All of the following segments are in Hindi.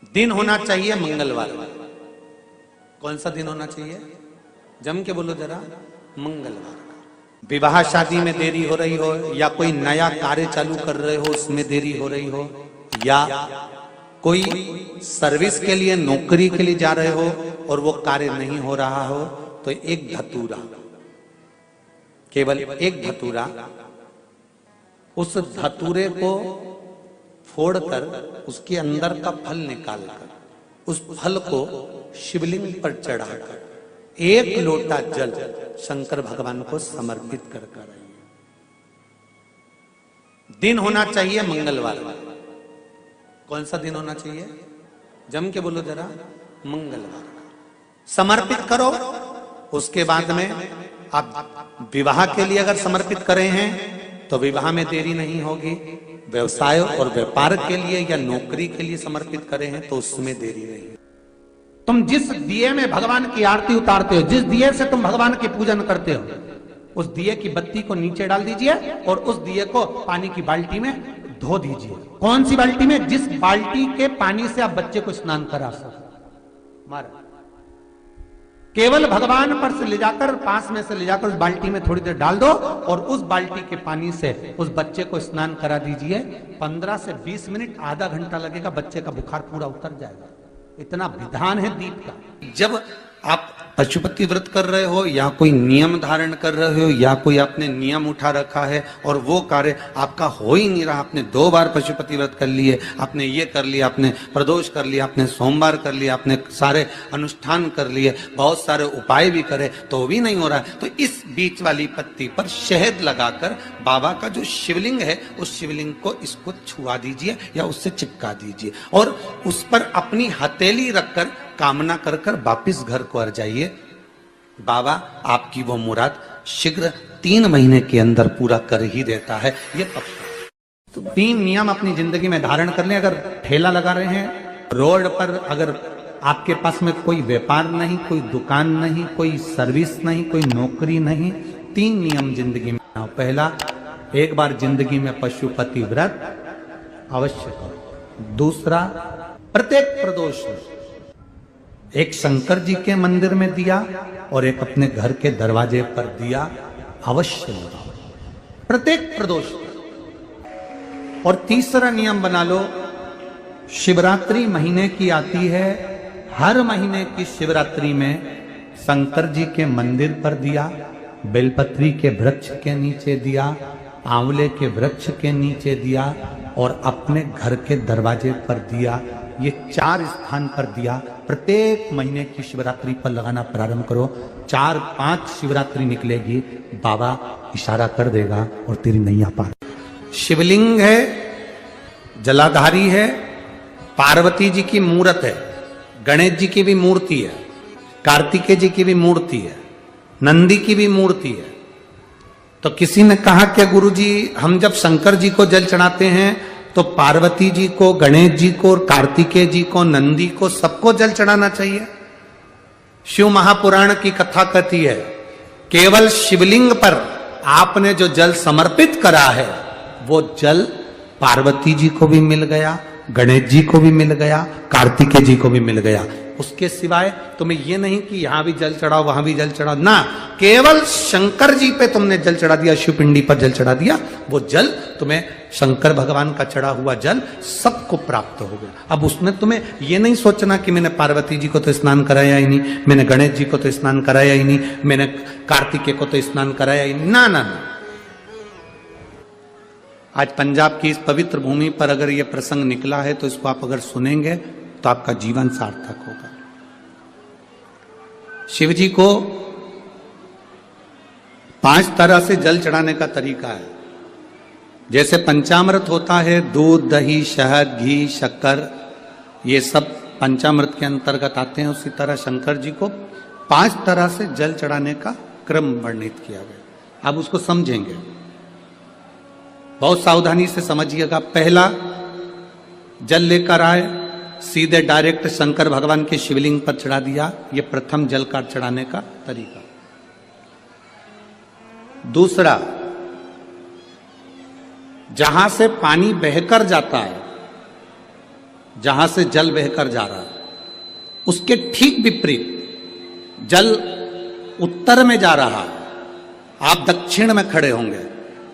दिन होना चाहिए मंगलवार। कौन सा दिन होना चाहिए? जम के बोलो जरा। मंगलवार का। विवाह शादी में देरी हो रही हो, या कोई नया कार्य चालू कर रहे हो उसमें देरी हो रही हो, या कोई सर्विस के लिए नौकरी के लिए जा रहे हो और वो कार्य नहीं हो रहा हो, तो एक धतूरा, केवल एक धतूरा, उस धतूरे को फोड़कर उसके अंदर का फल निकालकर उस फल को शिवलिंग पर चढ़ाकर एक लोटा जल शंकर भगवान को समर्पित कर आइए। दिन होना चाहिए मंगलवार। कौन सा दिन होना चाहिए? जम के बोलो जरा। मंगलवार का समर्पित करो। उसके बाद में आप विवाह के लिए अगर समर्पित करे हैं तो विवाह में देरी नहीं होगी। व्यवसाय और व्यापार के लिए या नौकरी के लिए समर्पित करे हैं तो उसमें देरी नहीं। तुम जिस दिए में भगवान की आरती उतारते हो, जिस दिए से तुम भगवान की पूजन करते हो, उस दिए की बत्ती को नीचे डाल दीजिए और उस दिए को पानी की बाल्टी में धो दीजिए। कौन सी बाल्टी में? जिस बाल्टी के पानी से आप बच्चे को स्नान करा सको। महाराज केवल भगवान पर से ले जाकर, पास में से ले जाकर उस बाल्टी में थोड़ी देर डाल दो और उस बाल्टी के पानी से उस बच्चे को स्नान करा दीजिए। 15 से 20 मिनट, आधा घंटा लगेगा, बच्चे का बुखार पूरा उतर जाएगा। इतना विधान है दीप का। जब आप पशुपति व्रत कर रहे हो या कोई नियम धारण कर रहे हो या कोई आपने नियम उठा रखा है और वो कार्य आपका हो ही नहीं रहा, आपने 2 बार पशुपति व्रत कर लिए, आपने ये कर लिया, आपने प्रदोष कर लिया, आपने सोमवार कर लिया, आपने सारे अनुष्ठान कर लिए, बहुत सारे उपाय भी करे तो भी नहीं हो रहा है, तो इस बीच वाली पत्ती पर शहद लगाकर बाबा का जो शिवलिंग है उस शिवलिंग को इसको छुआ दीजिए या उससे चिपका दीजिए और उस पर अपनी हथेली रखकर कामना कर कर वापिस घर को आ जाइए। बाबा आपकी वो मुराद शीघ्र 3 महीने के अंदर पूरा कर ही देता है, ये पक्का। तो 3 नियम अपनी जिंदगी में धारण कर लें। अगर ठेला लगा रहे हैं रोड पर, अगर आपके पास में कोई व्यापार नहीं, कोई दुकान नहीं, कोई सर्विस नहीं, कोई नौकरी नहीं, 3 नियम जिंदगी में। पहला, एक बार जिंदगी में पशुपति व्रत अवश्य करो। दूसरा, प्रत्येक प्रदोष एक शंकर जी के मंदिर में दिया और एक अपने घर के दरवाजे पर दिया अवश्य लगाओ, प्रत्येक प्रदोष। और तीसरा नियम बना लो, शिवरात्रि महीने की आती है, हर महीने की शिवरात्रि में शंकर जी के मंदिर पर दिया, बेलपत्री के वृक्ष के नीचे दिया, आंवले के वृक्ष के नीचे दिया और अपने घर के दरवाजे पर दिया। ये 4 स्थान पर दिया। प्रत्येक महीने की शिवरात्रि पर लगाना प्रारंभ करो। 4-5 शिवरात्रि निकलेगी, बाबा इशारा कर देगा और तेरी नैया पार। शिवलिंग है, जलाधारी है, पार्वती जी की मूर्त है, गणेश जी की भी मूर्ति है, कार्तिकेय जी की भी मूर्ति है, नंदी की भी मूर्ति है। तो किसी ने कहा कि गुरुजी हम जब शंकर जी को जल चढ़ाते हैं तो पार्वती जी को, गणेश जी को, कार्तिकेय जी को, नंदी को, सबको जल चढ़ाना चाहिए। शिव महापुराण की कथा कहती है केवल शिवलिंग पर आपने जो जल समर्पित करा है वो जल पार्वती जी को भी मिल गया, गणेश जी को भी मिल गया, कार्तिकेय जी को भी मिल गया। उसके सिवाय तुम्हें ये नहीं कि यहां भी जल चढ़ाओ वहां भी जल चढ़ाओ, ना, केवल शंकर जी पे तुमने जल चढ़ा दिया, शिव पिंडी पर जल चढ़ा दिया, वो जल तुम्हें शंकर भगवान का चढ़ा हुआ जल सबको प्राप्त हो गया। अब उसमें तुम्हें ये नहीं सोचना कि मैंने पार्वती जी को तो स्नान कराया ही नहीं, मैंने गणेश जी को तो स्नान कराया ही नहीं, मैंने कार्तिकेय को तो स्नान कराया ही नहीं, ना ना ना। आज पंजाब की इस पवित्र भूमि पर अगर ये प्रसंग निकला है तो इसको आप अगर सुनेंगे तो आपका जीवन सार्थक होगा। शिव जी को 5 तरह से जल चढ़ाने का तरीका है। जैसे पंचामृत होता है, दूध, दही, शहद, घी, शक्कर, ये सब पंचामृत के अंतर्गत आते हैं, उसी तरह शंकर जी को 5 तरह से जल चढ़ाने का क्रम वर्णित किया गया। अब उसको समझेंगे, बहुत सावधानी से समझिएगा। पहला, जल लेकर आए, सीधे डायरेक्ट शंकर भगवान के शिवलिंग पर चढ़ा दिया, ये प्रथम जल का चढ़ाने का तरीका। दूसरा, जहां से पानी बहकर जाता है जहां से जल बहकर जा रहा है, उसके ठीक विपरीत जल उत्तर में जा रहा है, आप दक्षिण में खड़े होंगे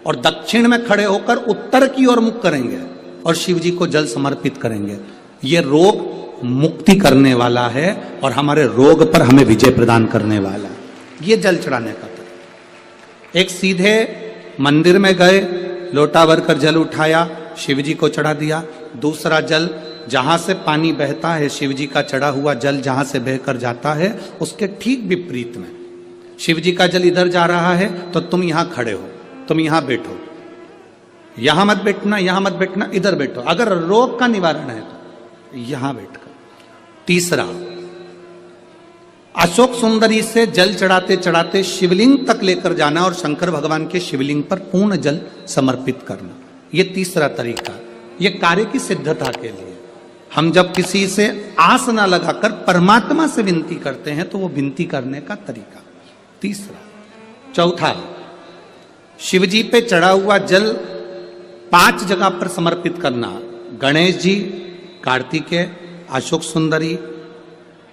और दक्षिण में खड़े होकर उत्तर की ओर मुख करेंगे और शिव जी को जल समर्पित करेंगे। ये रोग मुक्ति करने वाला है और हमारे रोग पर हमें विजय प्रदान करने वाला है। ये जल चढ़ाने का तरीका। एक सीधे मंदिर में गए, लोटा भरकर जल उठाया, शिव जी को चढ़ा दिया। दूसरा जल जहां से पानी बहता है, शिव जी का चढ़ा हुआ जल जहां से बहकर जाता है, उसके ठीक विपरीत में शिव जी का जल इधर जा रहा है तो तुम यहां खड़े हो, तुम यहां बैठो, यहां मत बैठना, यहां मत बैठना, इधर बैठो। अगर रोग का निवारण है तो यहां बैठकर। तीसरा, अशोक सुंदरी से जल चढ़ाते चढ़ाते शिवलिंग तक लेकर जाना और शंकर भगवान के शिवलिंग पर पूर्ण जल समर्पित करना। यह तीसरा तरीका, यह कार्य की सिद्धता के लिए। हम जब किसी से आस ना लगाकर परमात्मा से विनती करते हैं तो वो विनती करने का तरीका तीसरा। चौथा, शिव जी पे चढ़ा हुआ जल 5 जगह पर समर्पित करना। गणेश जी, कार्तिकेय, अशोक सुंदरी,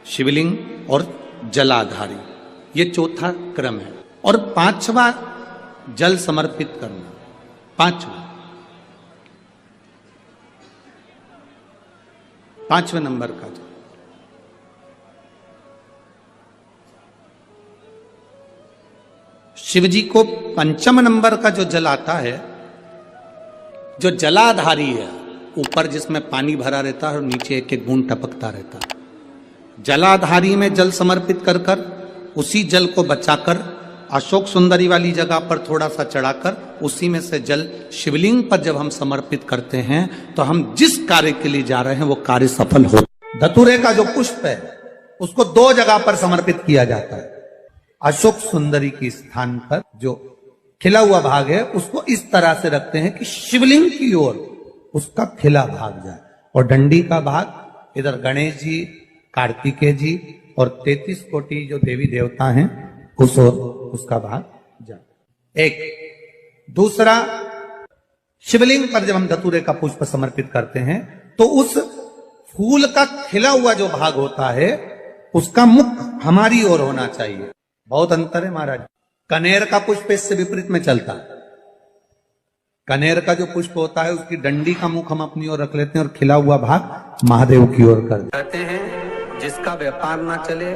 शिवलिंग और जलाधारी। ये चौथा क्रम है। और 5वां जल समर्पित करना। 5वें नंबर का जल। शिव जी को 5 नंबर का जो जल आता है, जो जलाधारी है, ऊपर जिसमें पानी भरा रहता है और नीचे एक एक बूंद टपकता रहता है, जलाधारी में जल समर्पित कर कर उसी जल को बचाकर अशोक सुंदरी वाली जगह पर थोड़ा सा चढ़ाकर उसी में से जल शिवलिंग पर जब हम समर्पित करते हैं तो हम जिस कार्य के लिए जा रहे हैं वो कार्य सफल हो। धतूरे का जो पुष्प है उसको 2 जगह पर समर्पित किया जाता है। अशोक सुंदरी के स्थान पर जो खिला हुआ भाग है उसको इस तरह से रखते हैं कि शिवलिंग की ओर उसका खिला भाग जाए और डंडी का भाग इधर गणेश जी, कार्तिकेय जी और 33 कोटि जो देवी देवता हैं उस ओर उसका भाग जाए। एक दूसरा, शिवलिंग पर जब हम धतूरे का पुष्प समर्पित करते हैं तो उस फूल का खिला हुआ जो भाग होता है उसका मुख हमारी ओर होना चाहिए। बहुत अंतर है महाराज। कनेर का पुष्प इससे विपरीत में चलता है। कनेर का जो पुष्प होता है उसकी डंडी का मुख हम अपनी ओर रख लेते हैं और खिला हुआ भाग महादेव की ओर कर कहते हैं जिसका व्यापार ना चले,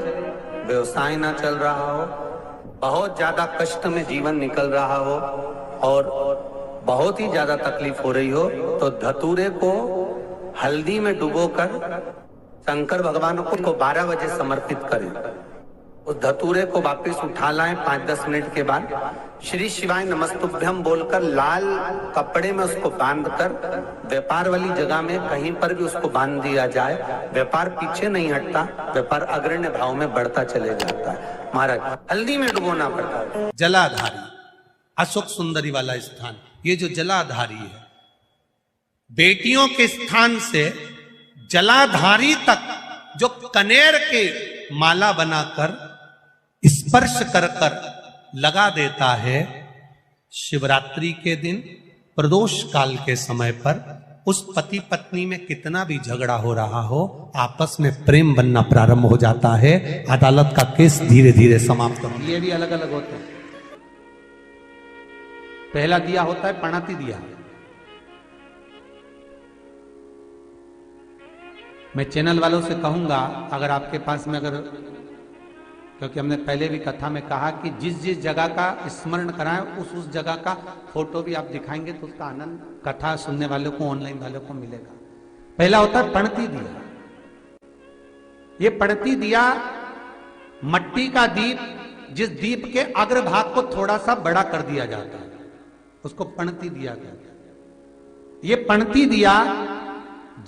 व्यवसाय ना चल रहा हो, बहुत ज्यादा कष्ट में जीवन निकल रहा हो और बहुत ही ज्यादा तकलीफ हो रही हो तो धतूरे को हल्दी में डुबोकर शंकर भगवान को 12 बजे समर्पित करें। उस धतूरे को वापस उठा लाएं 5-10 मिनट के बाद, श्री शिवाय नमस्तुभ्यम बोलकर लाल कपड़े में उसको बांधकर व्यापार वाली जगह में कहीं पर भी उसको बांध दिया जाए। व्यापार पीछे नहीं हटता, व्यापार अग्रण्य भाव में बढ़ता चले जाता है। महाराज, हल्दी में डुबोना पड़ता है। जलाधारी, अशोक सुंदरी वाला स्थान, ये जो जलाधारी है, बेटियों के स्थान से जलाधारी तक जो कनेर के माला बनाकर स्पर्श कर कर लगा देता है, शिवरात्रि के दिन प्रदोष काल के समय पर उस पति पत्नी में कितना भी झगड़ा हो रहा हो, आपस में प्रेम बनना प्रारंभ हो जाता है। अदालत का केस धीरे धीरे समाप्त हो। ये भी अलग अलग होते हैं। पहला दिया होता है पणाती दिया। मैं चैनल वालों से कहूंगा, अगर आपके पास में क्योंकि हमने पहले भी कथा में कहा कि जिस जिस जगह का स्मरण कराएं उस जगह का फोटो भी आप दिखाएंगे तो उसका आनंद कथा सुनने वालों को, ऑनलाइन वालों को मिलेगा। पहला होता है पणती दिया। ये पणती दिया मट्टी का दीप, जिस दीप के अग्रभाग को थोड़ा सा बड़ा कर दिया जाता है, उसको पणती दिया कहते हैं। ये पणती दिया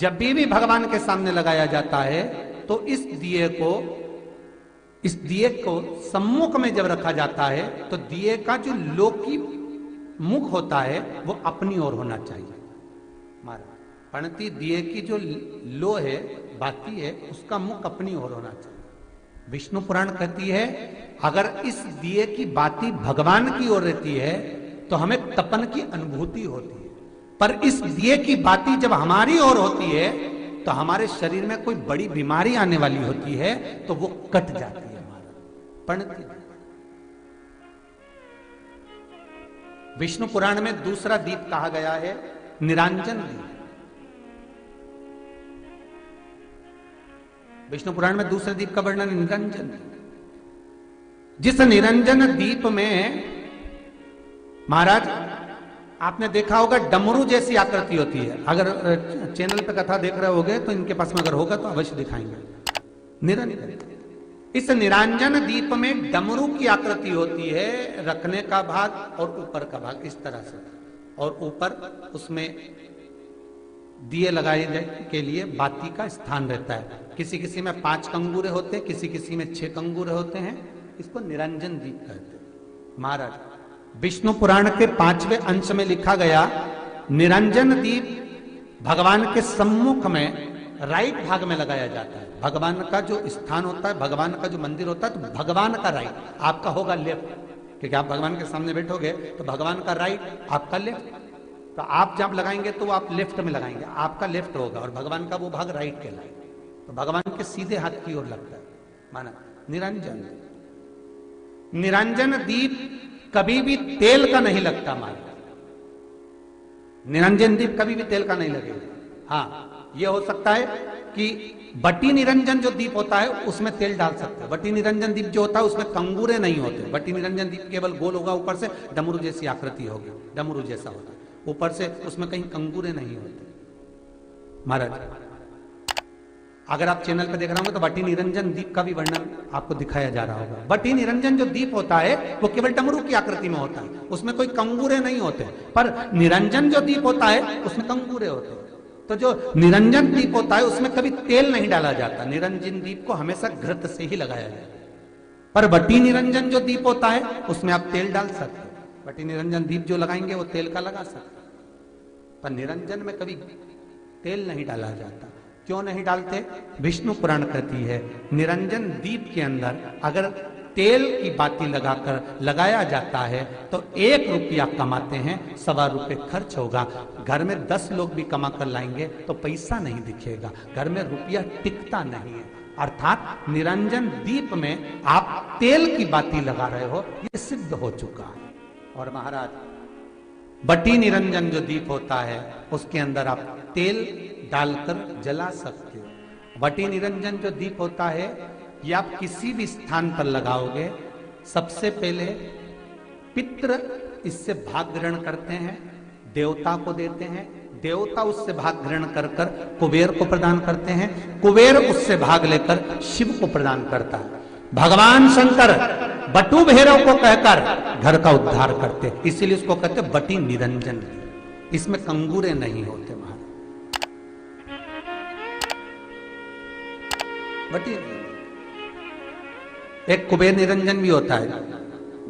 जब भी भगवान के सामने लगाया जाता है तो इस दिए को सम्मुख में जब रखा जाता है तो दिए का जो लौकी मुख होता है वो अपनी ओर होना चाहिए। पणती दिए की जो लो है, बाती है, उसका मुख अपनी ओर होना चाहिए। विष्णु पुराण कहती है अगर इस दिए की बाती भगवान की ओर रहती है तो हमें तपन की अनुभूति होती है, पर इस दिए की बाती जब हमारी ओर होती है तो हमारे शरीर में कोई बड़ी बीमारी आने वाली होती है तो वो कट जाती है हमारा, पणती। विष्णु पुराण में दूसरा दीप कहा गया है निरांजन दीप। विष्णु पुराण में दूसरे दीप का वर्णन निरंजन दीप। जिस निरंजन दीप में महाराज आपने देखा होगा डमरू जैसी आकृति होती है। अगर चैनल पे कथा देख रहे होगे तो इनके पास में अगर होगा तो अवश्य दिखाएंगे। निरंजन, इस निरंजन दीप में डमरू की आकृति होती है, रखने का भाग और ऊपर का भाग इस तरह से, और ऊपर उसमें दिए लगाए के लिए बाती का स्थान रहता है। किसी किसी में 5 कंगूरे होते हैं, किसी किसी में 6 कंगूरे होते हैं। इसको निरंजन दीप कहते हैं। महाराज विष्णु पुराण के 5वें अंश में लिखा गया निरंजन दीप भगवान के सम्मुख में राइट भाग में लगाया जाता है। भगवान का जो स्थान होता है, भगवान का जो मंदिर होता है, तो भगवान का राइट, आपका होगा लेफ्ट, क्योंकि आप भगवान के सामने बैठोगे तो भगवान का राइट, आपका लेफ्ट। तो आप जब लगाएंगे तो आप लेफ्ट में लगाएंगे, आपका लेफ्ट होगा और भगवान का वो भाग राइट कहलाएगा। तो भगवान के सीधे हाथ की ओर लगता है। माना निरंजन, निरंजन दीप कभी भी तेल का नहीं लगता। माना निरंजन दीप कभी भी तेल का नहीं लगेगा। हाँ, यह हो सकता है कि बटी निरंजन जो दीप होता है उसमें तेल डाल सकते हैं। बटी निरंजन दीप जो होता है उसमें कंगूरे नहीं होते। बटी निरंजन दीप केवल गोल होगा, ऊपर से डमरू जैसी आकृति होगी, डमरू जैसा होता है, ऊपर से उसमें कहीं कंगूरे नहीं होते। महाराज अगर आप चैनल पे देख रहे होंगे तो बटी निरंजन दीप का भी वर्णन आपको दिखाया जा रहा होगा। बटी निरंजन जो दीप होता है वो केवल डमरू की आकृति में होता है, उसमें कोई कंगूरे नहीं होते। पर निरंजन जो दीप होता है उसमें कंगूरे होते हैं। तो जो निरंजन दीप होता है उसमें कभी तेल नहीं डाला जाता। निरंजन दीप को हमेशा घृत से ही लगाया जाता है। पर बटी निरंजन जो दीप होता है उसमें आप तेल डाल सकते हैं। बटी निरंजन दीप जो लगाएंगे वो तेल का लगा सकते हैं, पर निरंजन में कभी तेल नहीं डाला जाता। क्यों नहीं डालते? विष्णु पुराण कहती है निरंजन दीप के अंदर अगर तेल की बाती लगाकर लगाया जाता है तो 1 रुपया कमाते हैं, 1.25 रुपये खर्च होगा। घर में 10 लोग भी कमा कर लाएंगे तो पैसा नहीं दिखेगा, घर में रुपया टिकता नहीं है। अर्थात निरंजन दीप में आप तेल की बाती लगा रहे हो, ये सिद्ध हो चुका है। और महाराज बटी निरंजन जो दीप होता है उसके अंदर आप तेल डालकर जला सकते हो। बटी निरंजन जो दीप होता है ये आप किसी भी स्थान पर लगाओगे, सबसे पहले पितृ इससे भाग ग्रहण करते हैं, देवता को देते हैं, देवता उससे भाग ग्रहण कर कर कुबेर को प्रदान करते हैं, कुबेर उससे भाग लेकर शिव को प्रदान करता है। भगवान शंकर बटु भैरव को कहकर घर का उद्धार करते हैं, इसीलिए उसको कहते बटी निरंजन। इसमें कंगूरे नहीं होते। महाराज बटी एक कुबेर निरंजन भी होता है,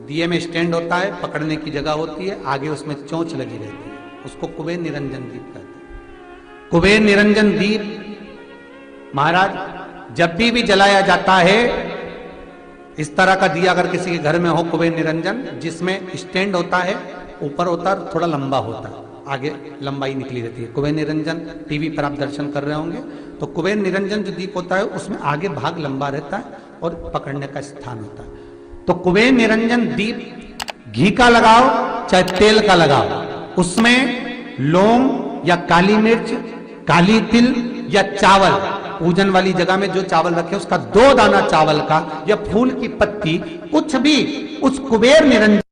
दिए में स्टैंड होता है, पकड़ने की जगह होती है, आगे उसमें चोंच लगी रहती है, उसको कुबेर निरंजन दीप कहते हैं। कुबेर निरंजन दीप महाराज जब भी जलाया जाता है, इस तरह का दिया अगर किसी के घर में हो कुबेर निरंजन, जिसमें स्टैंड होता है, ऊपर होता है, थोड़ा लंबा होता है, आगे लंबाई निकली रहती है। कुबेर निरंजन टीवी पर आप दर्शन कर रहे होंगे तो कुबेर निरंजन जो दीप होता है उसमें आगे भाग लंबा रहता है और पकड़ने का स्थान होता है। तो कुबेर निरंजन दीप घी का लगाओ चाहे तेल का लगाओ, उसमें लौंग या काली मिर्च, काली तिल या चावल, पूजन वाली जगह में जो चावल रखे उसका 2 दाना चावल का या फूल की पत्ती, कुछ भी उस कुबेर निरंजन